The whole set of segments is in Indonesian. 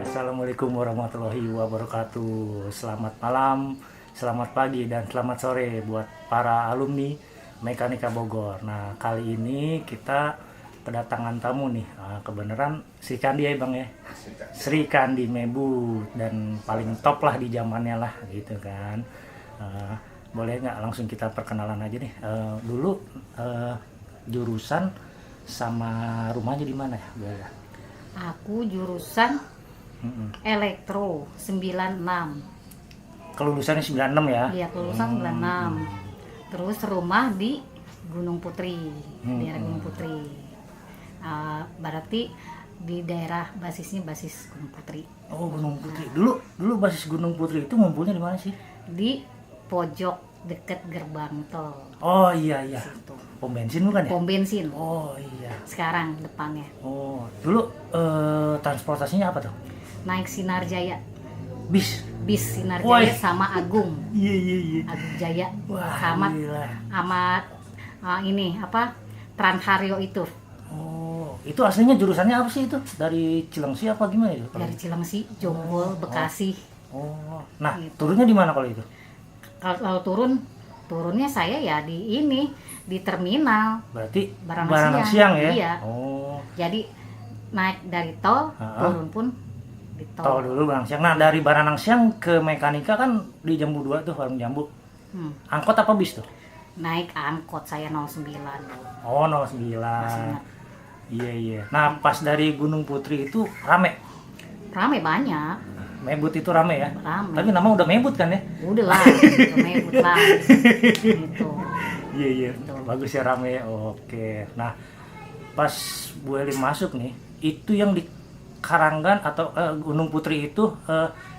Assalamualaikum warahmatullahi wabarakatuh. Selamat malam, selamat pagi, dan selamat sore buat para alumni Mekanika Bogor. Nah, kali ini kita kedatangan tamu nih. Kebenaran Sri Kandi ya Bang ya? Sri Kandi Mebut, dan paling top lah di zamannya lah gitu kan. Boleh nggak langsung kita perkenalan aja nih. Dulu jurusan sama rumahnya di mana ya? Boleh. Aku jurusan elektro 96. Kelulusannya 96 ya? Iya, kelulusan 96. Terus rumah di Gunung Putri, daerah Gunung Putri. Berarti di daerah basisnya basis Gunung Putri. Oh, Gunung Putri. Dulu basis Gunung Putri itu ngumpulnya di mana sih? Di pojok deket gerbang tol. Oh iya. Situ. Pom bensin bukan ya? Pom bensin. Oh iya. Sekarang depannya. Oh, dulu transportasinya apa tuh? Naik Sinar Jaya. Bis. Bis Sinar Woi. Jaya sama Agung. Iya. Agung Jaya. Wah, sama gila. ini apa? Transharyo itu. Oh, itu aslinya jurusannya apa sih itu? Dari Cilengsi apa gimana itu? Dari Cilengsi, Jonggol, Bekasi. Oh. Nah, Gitu. turunnya di mana kalau itu? Kalau turunnya saya ya di terminal. Berarti Baranang Baranang Siang, Siang ya? iya. Oh. Jadi naik dari tol, turun pun di Tol dulu Baranang Siang. Nah, dari Baranang Siang ke Mekanika kan di Jambu 2 tuh, warung Jambu. Angkot apa bis tuh? Naik angkot saya 09. Oh, 09. Masih ingat. Iya. Nah, pas dari Gunung Putri itu rame. Rame banyak. Mebut itu rame ya? Rame. Tapi nama udah Mebut kan ya? Udah lah, udah mebut lah. Gitu. Iya. Bagus ya, rame. Oke. Nah, pas Bu Eli masuk nih, itu yang di Karanggan atau Gunung Putri itu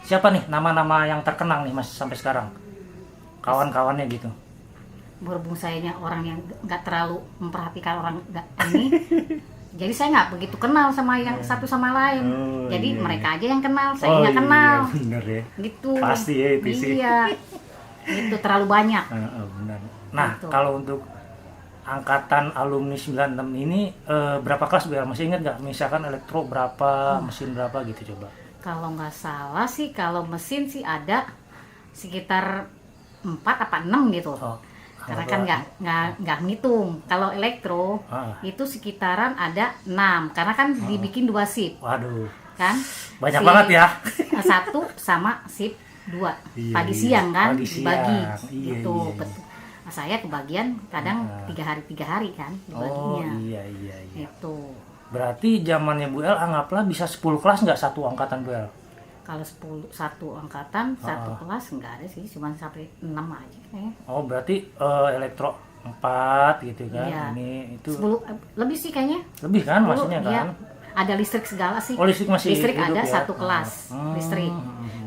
siapa nih nama-nama yang terkenang nih Mas sampai sekarang? Kawan-kawannya gitu. Berhubung sayanya orang yang nggak terlalu memperhatikan orang nggak ini. Jadi saya nggak begitu kenal sama yang satu sama lain. Oh, Jadi iya. mereka aja yang kenal, saya nggak kenal. Iya, bener ya. Gitu. Pasti ya itu sih. Iya. Itu terlalu banyak. Benar. Nah, Gitu. kalau untuk angkatan alumni 96 ini berapa kelas biar masih ingat nggak? Misalkan elektro berapa, mesin berapa gitu coba. Kalau nggak salah sih, kalau mesin sih ada sekitar 4 apa 6 gitu. Oh, Karena kan nggak ngitung. Kalau elektro itu sekitaran ada 6. Karena kan dibikin 2 shift. Waduh, Kan? banyak Shift banget ya. 1 sama shift 2. Iya, Pagi iya. siang kan Pagi dibagi. siang. Iya, Gitu. iya. Betul. Nah, saya kebagian kadang 3 hari kan Oh dibaginya. iya. Itu. Berarti zamannya Bu El anggaplah bisa 10 kelas nggak satu angkatan Bu El? Kalau satu angkatan, satu kelas nggak ada sih, cuma sampai 6 aja kayaknya. Oh berarti elektro 4 gitu kan? Iya. Ini itu 10 lebih sih kayaknya. lebih kan 10, maksudnya iya. kan? Ada listrik segala sih. Oh, listrik masih Listrik hidup ada ya? satu kelas listrik.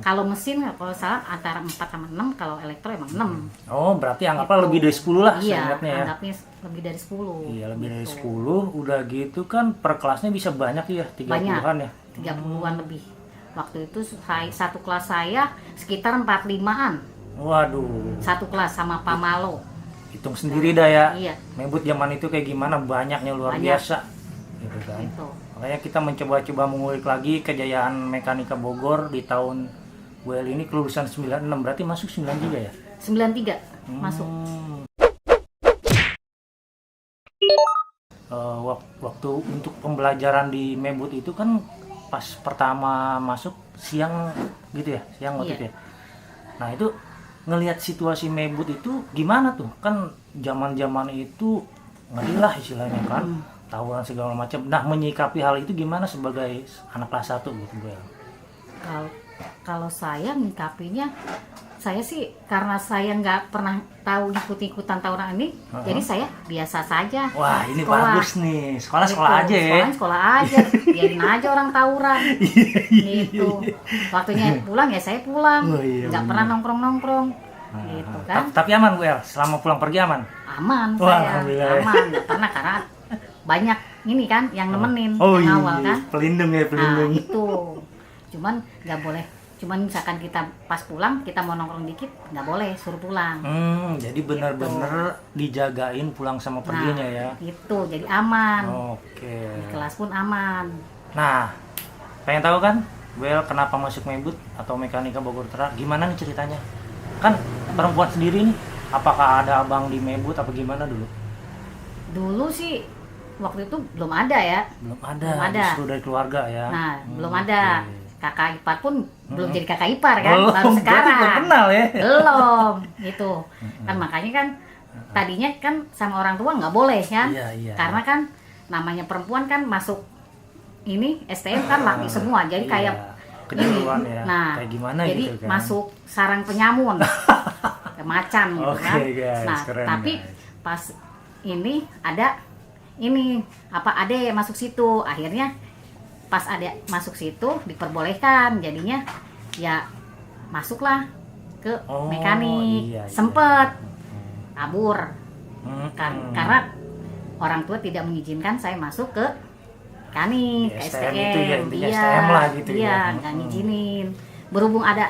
Kalau mesin kalau salah antara 4 sama 6, kalau elektro emang 6. Oh berarti anggaplah lebih dari 10 lah Iya, seingatnya ya? anggapnya lebih dari 10. Iya lebih dari Gitu. 10, udah gitu kan per kelasnya bisa banyak ya, 30-an ya? 30-an lebih. Waktu itu satu kelas saya sekitar 45-an. Waduh, Satu kelas sama Pamalo. hitung sendiri dah ya. Iya. Mebut zaman itu kayak gimana, banyaknya luar Banyak. biasa. Gitu kan. Gitu. Makanya kita mencoba-coba mengulik lagi kejayaan Mekanika Bogor di tahun Bu El ini kelulusan 96, berarti masuk 93 ya? 93 masuk. Waktu untuk pembelajaran di Mebut itu kan pas pertama masuk siang gitu ya, siang waktu Iya. itu ya. Nah itu ngelihat situasi Mebut itu gimana tuh? Kan zaman-zaman itu ngeri lah istilahnya kan, tawuran segala macam. Nah menyikapi hal itu gimana sebagai anak kelas 1 gitu Bu El? Kalau saya ngikapinya, saya sih karena saya nggak pernah tahu ikut-ikutan tawuran ini, jadi saya biasa saja. Wah ini Sekolah. bagus nih, sekolah Gitu. aja ya. Sekolah aja, biarin aja orang tawuran. Gitu. Waktunya pulang ya saya pulang, Oh, iya, nggak bener. pernah nongkrong-nongkrong. Gitu kan. Tapi aman Bu El, selama pulang pergi aman? Aman Wah, saya, alhamdulillah. aman. Nggak pernah karena banyak ini kan yang nemenin Oh yang iya, awal kan. pelindung ya, Nah pelindung. itu, cuman nggak boleh Cuman misalkan kita pas pulang kita mau nongkrong dikit nggak boleh, suruh pulang. Jadi benar-benar dijagain pulang sama perginya ya. Gitu, jadi aman. Oke. Di kelas pun aman. Nah, pengen tahu kan, Well, kenapa masuk Mebut atau Mekanika Bogor Terak? Gimana nih ceritanya? Kan perempuan sendiri nih, apakah ada abang di Mebut apa gimana dulu? Dulu sih waktu itu belum ada ya. Belum ada. Belum ada. Justru dari keluarga ya. Nah, belum ada. Oke. Kakak ipar pun belum jadi kakak ipar kan, Belum, baru berarti sekarang. belum kenal ya. Belum, gitu. Kan makanya kan tadinya kan sama orang tua nggak boleh kan. Iya. Karena kan namanya perempuan kan masuk ini STM kan laki semua. Jadi Iya. kayak kejuruan ya. Nah, kayak gimana jadi gitu kan. masuk sarang penyamun. Kayak macan gitu Oke, kan. guys, Nah, keren, tapi guys. pas ini ada yang masuk situ. Akhirnya pas ada masuk situ diperbolehkan, jadinya ya masuklah ke mekanik. Iya. Sempet kabur Hmm. karena orang tua tidak mengizinkan saya masuk ke mekanik, ke STM STM. itu ya, intinya STM lah gitu iya, ya. nggak ngizinin. Berhubung ada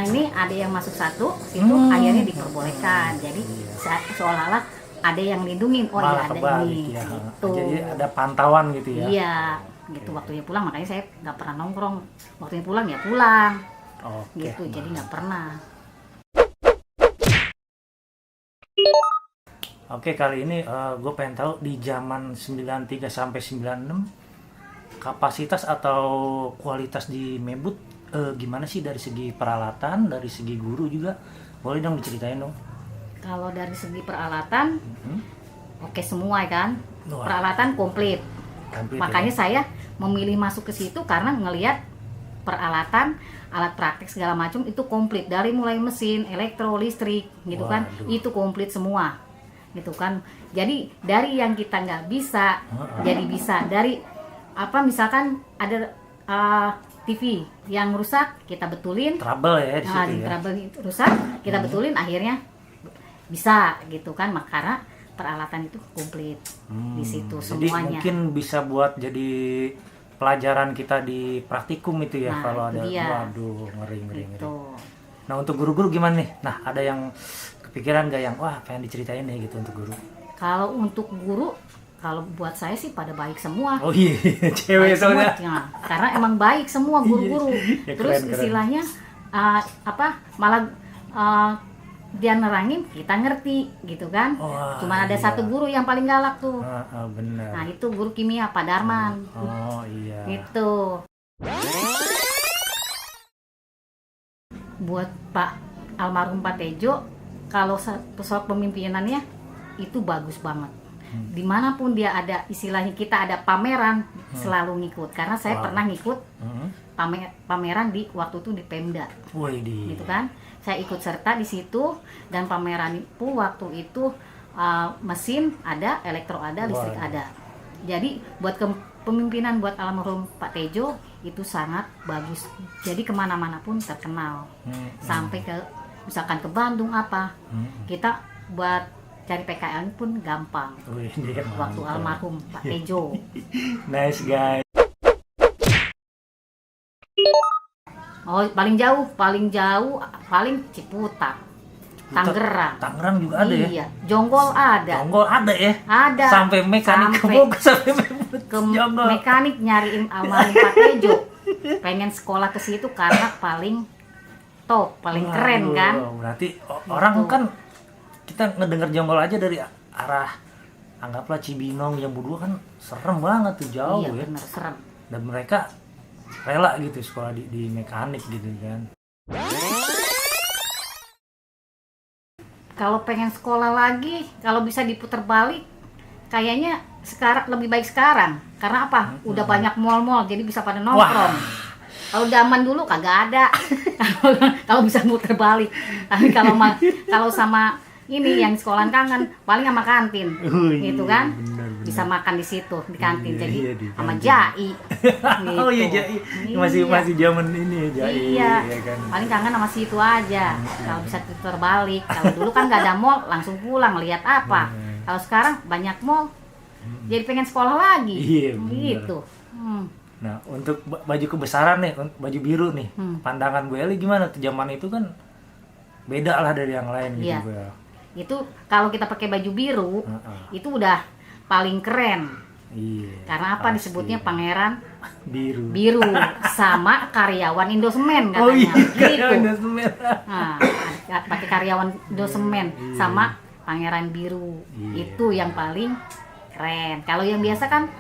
ini ada yang masuk satu situ, akhirnya diperbolehkan. Jadi seolah-olah ada yang lindungin. Oh iya, Malah ada kebalik ini ya. gitu. Jadi ada pantauan gitu ya. Iya, gitu. Waktunya pulang, makanya saya nggak pernah nongkrong. Waktunya pulang ya pulang, Oke. gitu. Jadi nggak pernah. Oke, kali ini gue pengen tahu di zaman 93 sampai 96 kapasitas atau kualitas di Mebut gimana sih dari segi peralatan, dari segi guru juga. Boleh dong diceritain dong. Kalau dari segi peralatan, oke semua kan. Wah. Peralatan komplit. Komplit Makanya ya. saya memilih masuk ke situ karena ngelihat peralatan, alat praktik segala macam itu komplit, dari mulai mesin, elektro, listrik gitu kan. Waduh. Itu komplit semua. Gitu kan. Jadi dari yang kita nggak bisa jadi bisa. Dari apa misalkan ada TV yang rusak kita betulin. Trouble ya di situ ya. Trouble rusak kita betulin, akhirnya bisa gitu kan. Karena peralatan itu komplit di situ Jadi semuanya. mungkin bisa buat jadi pelajaran kita di praktikum itu ya. Nah, kalau itu ada. dia. Waduh, ngeri. Gitu. Nah, untuk guru-guru gimana nih? Nah, ada yang kepikiran gak yang wah pengen diceritain deh gitu untuk guru? Kalau untuk guru, kalau buat saya sih pada baik semua. Oh iya, cewek Baik semua, soalnya. ya. Karena emang baik semua guru-guru. Ya, Terus keren. istilahnya malah dia nerangin kita ngerti gitu kan. Wah, Cuma ada iya. satu guru yang paling galak tuh. Bener. Nah itu guru kimia Pak Darman. Oh iya. Gitu. Buat Pak almarhum Pak Tejo, kalau soal pemimpinannya itu bagus banget. Dimanapun dia ada, istilahnya kita ada pameran, selalu ngikut. Karena saya Wow. pernah ngikut Hmm. pameran di waktu itu di Pemda, Widih. gitu kan. Saya ikut serta di situ, dan pameran itu waktu itu mesin ada, elektro ada, listrik Waduh. ada. Jadi buat kepemimpinan buat almarhum Pak Tejo itu sangat bagus. Jadi kemana-mana pun terkenal. Sampai ke misalkan ke Bandung apa, kita buat cari PKL pun gampang. Widih, Waktu mantap. almarhum Pak Tejo. Nice guys. Oh, paling jauh paling Ciputat, Tangerang. Tangerang juga ada ya. Iya, Jonggol ada. Jonggol ada ya. Ada. Sampai mekanik ke Sampai Bogor, sampai Mebut. ke Jonggol. mekanik nyariin almarhum Pak Tejo. Pengen sekolah ke situ karena paling top, paling keren Waduh, kan. Berarti orang Gitu. kan kita ngedenger Jonggol aja dari arah anggaplah Cibinong yang berdua kan serem banget tuh, jauh Iya, ya. bener serem. Dan mereka rela gitu sekolah di mekanik gitu kan. Kalau pengen sekolah lagi, kalau bisa diputar balik, kayaknya sekarang lebih baik sekarang. Karena apa? Udah banyak mall-mall, jadi bisa pada nongkrong. Kalau zaman dulu kagak ada. Kalau bisa muter balik. Tapi kalau sama ini yang sekolahan kangen, paling sama kantin, gitu kan? Bener. Bisa makan di situ di kantin. Iya, Jadi iya, di sama kantin. jai. Oh iya, Jai. Masih Iya. masih zaman ini ya, Jai. Iya, ya kan. paling kangen sama situ aja. Kalau bisa terbalik. Kalau dulu kan nggak ada mall, langsung pulang lihat apa. Kalau sekarang banyak mall, jadi pengen sekolah lagi. Iya, bener. Gitu. Nah, untuk baju kebesaran nih, baju biru nih, pandangan Bu Eli gimana tuh? Zaman itu kan beda lah dari yang lain gitu, Iya. Bu El. Itu kalau kita pakai baju biru, itu udah paling keren. Iya. Karena apa pasti. disebutnya pangeran Biru. biru sama karyawan Indosemen katanya. Oh iya, Gitu. Indosemen. Nah, pakai karyawan Indosemen sama pangeran biru. Iya. Itu yang paling keren. Kalau yang biasa kan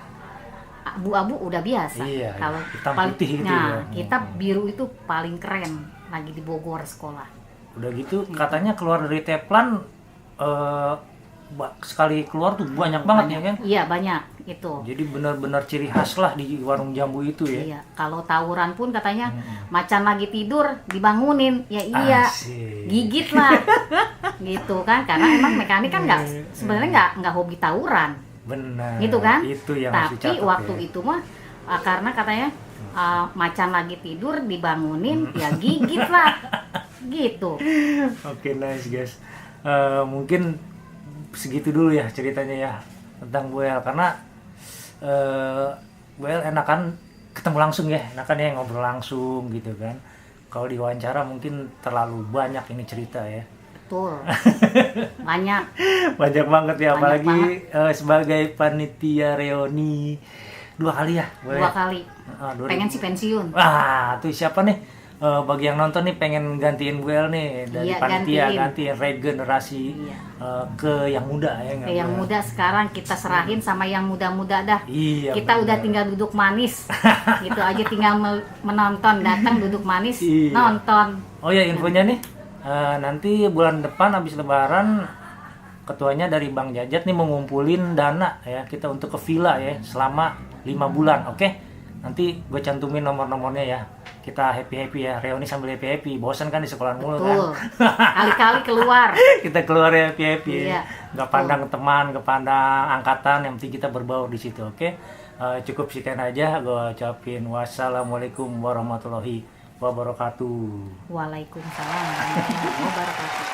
abu-abu udah biasa. Iya, Kalau hitam putih gitu nah, ya. kita biru itu paling keren lagi di Bogor sekolah. Udah gitu katanya keluar dari Teplan sekali keluar tuh banyak banget ya kan? Iya, banyak itu. Jadi benar-benar ciri khas lah di warung jambu itu ya. Iya, kalau tawuran pun katanya macan lagi tidur dibangunin. Ya iya, Asik. gigit lah. Gitu kan, karena emang mekanik kan sebenarnya nggak hobi tawuran. Benar. Gitu kan? Itu yang harus Tapi dicatat, waktu ya. itu mah karena katanya macan lagi tidur dibangunin, ya gigit lah. Gitu. Oke, nice guys. Mungkin segitu dulu ya ceritanya ya tentang Bu El, karena Bu El enakan ketemu langsung ya, enakan ya ngobrol langsung gitu kan. Kalau diwawancara mungkin terlalu banyak ini cerita ya. Betul. Banyak. Banyak banget ya, Banyak apalagi sebagai panitia reuni 2 kali ya, Bu El? 2 kali. Pengen sih pensiun. Wah, tuh siapa nih? Bagi yang nonton nih pengen gantiin Bu El nih dari Iya, panitia, gantiin. gantiin regenerasi Iya. ke yang muda ya nggak, Ke yang Bu El? muda sekarang kita serahin sama yang muda-muda dah. Iya. Kita udah benar. tinggal duduk manis. Gitu aja, tinggal menonton, datang duduk manis, Iya. nonton. Oh ya, infonya nih nanti bulan depan habis Lebaran ketuanya dari Bang Jajat nih mau ngumpulin dana ya kita untuk ke villa ya selama 5 bulan, oke? Nanti gue cantumin nomor-nomornya ya. Kita happy ya, reuni sambil happy. Bosan kan di sekolah mulu Betul. kan? Kali-kali keluar. Kita keluar happy. Iya, Gak pandang teman, gak pandang angkatan, yang penting kita berbaur di situ, oke? Cukup sekian aja, gue ucapin wassalamualaikum warahmatullahi wabarakatuh. Waalaikumsalam warahmatullahi wabarakatuh.